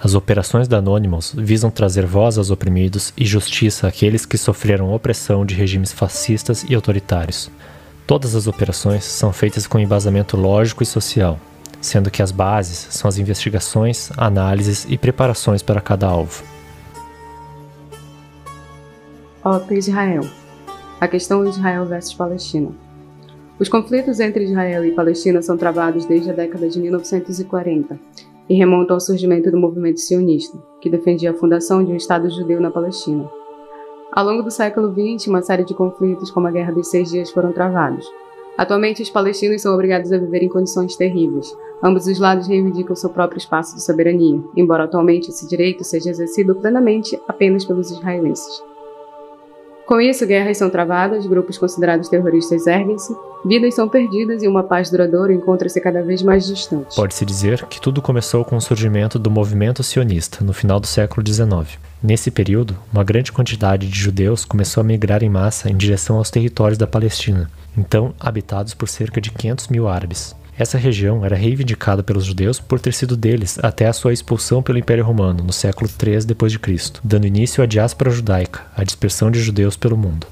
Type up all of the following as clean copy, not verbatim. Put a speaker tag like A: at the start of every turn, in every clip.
A: As operações da Anonymous visam trazer voz aos oprimidos e justiça àqueles que sofreram opressão de regimes fascistas e autoritários. Todas as operações são feitas com embasamento lógico e social, sendo que as bases são as investigações, análises e preparações para cada alvo.
B: OP Israel. A questão Israel versus Palestina. Os conflitos entre Israel e Palestina são travados desde a década de 1940 e remontam ao surgimento do movimento sionista, que defendia a fundação de um Estado judeu na Palestina. Ao longo do século XX, uma série de conflitos, como a Guerra dos 6 Dias, foram travados. Atualmente, os palestinos são obrigados a viver em condições terríveis. Ambos os lados reivindicam seu próprio espaço de soberania, embora atualmente esse direito seja exercido plenamente apenas pelos israelenses. Com isso, guerras são travadas, grupos considerados terroristas erguem-se, vidas são perdidas e uma paz duradoura encontra-se cada vez mais distante.
A: Pode-se dizer que tudo começou com o surgimento do movimento sionista, no final do século XIX. Nesse período, uma grande quantidade de judeus começou a migrar em massa em direção aos territórios da Palestina, então habitados por cerca de 500 mil árabes. Essa região era reivindicada pelos judeus por ter sido deles até a sua expulsão pelo Império Romano, no século III d.C., dando início à diáspora judaica, a dispersão de judeus pelo mundo.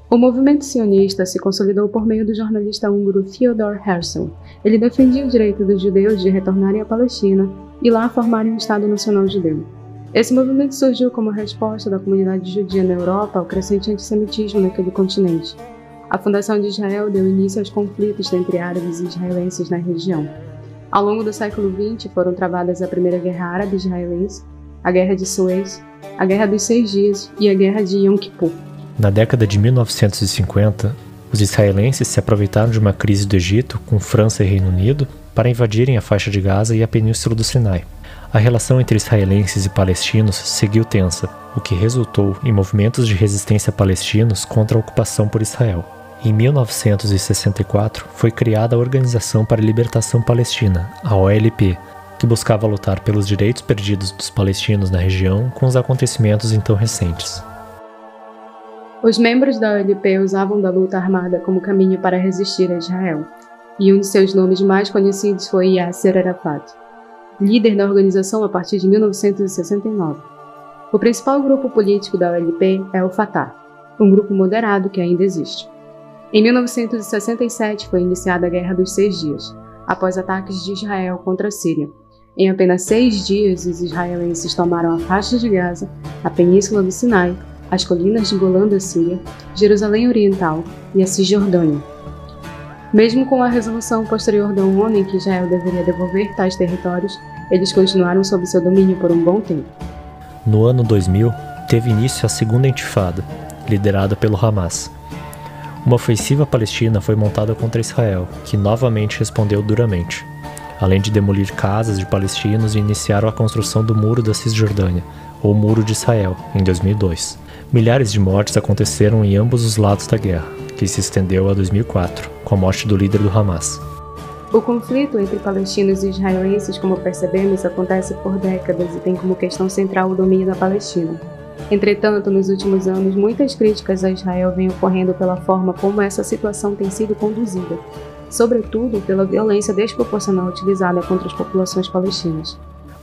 B: O movimento sionista se consolidou por meio do jornalista húngaro Theodor Herzl. Ele defendia o direito dos judeus de retornarem à Palestina e lá formarem um Estado Nacional Judeu. Esse movimento surgiu como resposta da comunidade judia na Europa ao crescente antissemitismo naquele continente. A fundação de Israel deu início aos conflitos entre árabes e israelenses na região. Ao longo do século XX foram travadas a Primeira Guerra Árabe-Israelense, a Guerra de Suez, a Guerra dos 6 Dias e a Guerra de Yom Kippur.
A: Na década de 1950, os israelenses se aproveitaram de uma crise do Egito com França e Reino Unido para invadirem a faixa de Gaza e a Península do Sinai. A relação entre israelenses e palestinos seguiu tensa, o que resultou em movimentos de resistência palestinos contra a ocupação por Israel. Em 1964, foi criada a Organização para a Libertação Palestina, a OLP, que buscava lutar pelos direitos perdidos dos palestinos na região com os acontecimentos então recentes.
B: Os membros da OLP usavam da luta armada como caminho para resistir a Israel, e um de seus nomes mais conhecidos foi Yasser Arafat, líder da organização a partir de 1969. O principal grupo político da OLP é o Fatah, um grupo moderado que ainda existe. Em 1967 foi iniciada a Guerra dos 6 Dias, após ataques de Israel contra a Síria. Em apenas 6 dias, os israelenses tomaram a faixa de Gaza, a Península do Sinai, as colinas de Golã da Síria, Jerusalém Oriental e a Cisjordânia. Mesmo com a resolução posterior da ONU em que Israel deveria devolver tais territórios, eles continuaram sob seu domínio por um bom tempo.
A: No ano 2000, teve início a Segunda Intifada, liderada pelo Hamas. Uma ofensiva palestina foi montada contra Israel, que novamente respondeu duramente, além de demolir casas de palestinos e iniciaram a construção do Muro da Cisjordânia, ou Muro de Israel, em 2002. Milhares de mortes aconteceram em ambos os lados da guerra, que se estendeu a 2004, com a morte do líder do Hamas.
B: O conflito entre palestinos e israelenses, como percebemos, acontece por décadas e tem como questão central o domínio da Palestina. Entretanto, nos últimos anos, muitas críticas a Israel vêm ocorrendo pela forma como essa situação tem sido conduzida, sobretudo pela violência desproporcional utilizada contra as populações palestinas.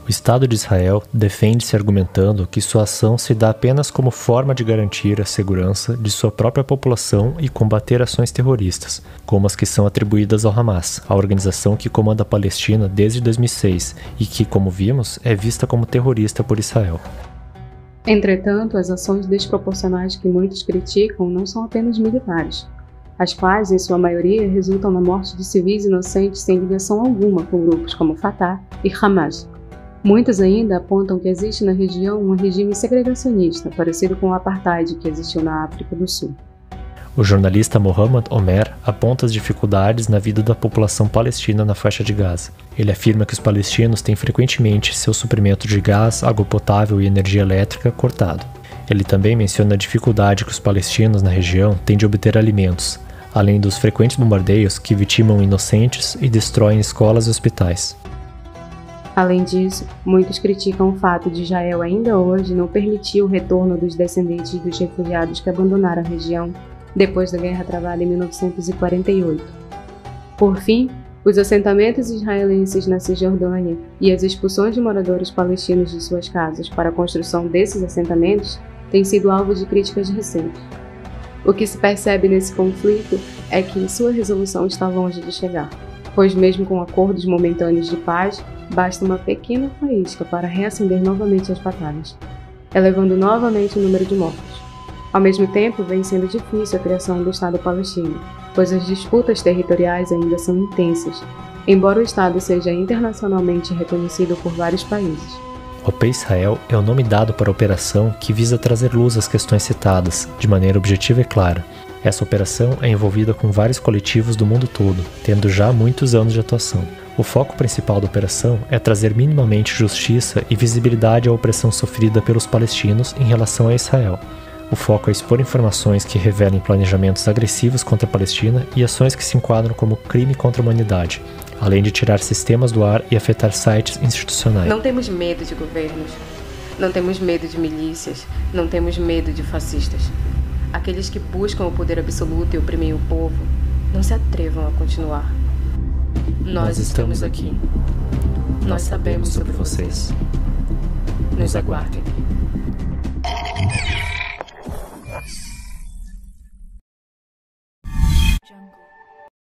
A: O Estado de Israel defende-se argumentando que sua ação se dá apenas como forma de garantir a segurança de sua própria população e combater ações terroristas, como as que são atribuídas ao Hamas, a organização que comanda a Palestina desde 2006 e que, como vimos, é vista como terrorista por Israel.
B: Entretanto, as ações desproporcionais que muitos criticam não são apenas militares, as quais, em sua maioria, resultam na morte de civis inocentes sem ligação alguma com grupos como Fatah e Hamas. Muitos ainda apontam que existe na região um regime segregacionista, parecido com o apartheid que existiu na África do Sul.
A: O jornalista Mohamed Omer aponta as dificuldades na vida da população palestina na faixa de Gaza. Ele afirma que os palestinos têm frequentemente seu suprimento de gás, água potável e energia elétrica cortado. Ele também menciona a dificuldade que os palestinos na região têm de obter alimentos, além dos frequentes bombardeios que vitimam inocentes e destroem escolas e hospitais.
B: Além disso, muitos criticam o fato de Israel ainda hoje não permitir o retorno dos descendentes dos refugiados que abandonaram a região depois da guerra travada em 1948. Por fim, Os assentamentos israelenses na Cisjordânia e as expulsões de moradores palestinos de suas casas para a construção desses assentamentos têm sido alvo de críticas recentes. O que se percebe nesse conflito é que sua resolução está longe de chegar, pois mesmo com acordos momentâneos de paz, basta uma pequena faísca para reacender novamente as batalhas, elevando novamente o número de mortos. Ao mesmo tempo, vem sendo difícil a criação do Estado palestino, pois as disputas territoriais ainda são intensas, embora o Estado seja internacionalmente reconhecido por vários países.
A: OP Israel é o nome dado para a operação que visa trazer luz às questões citadas, de maneira objetiva e clara. Essa operação é envolvida com vários coletivos do mundo todo, tendo já muitos anos de atuação. O foco principal da operação é trazer minimamente justiça e visibilidade à opressão sofrida pelos palestinos em relação a Israel. O foco é expor informações que revelem planejamentos agressivos contra a Palestina e ações que se enquadram como crime contra a humanidade, além de tirar sistemas do ar e afetar sites institucionais.
B: Não temos medo de governos, não temos medo de milícias, não temos medo de fascistas. Aqueles que buscam o poder absoluto e oprimem o povo, não se atrevam a continuar. Nós estamos aqui. Nós sabemos sobre vocês. Nos aguardem.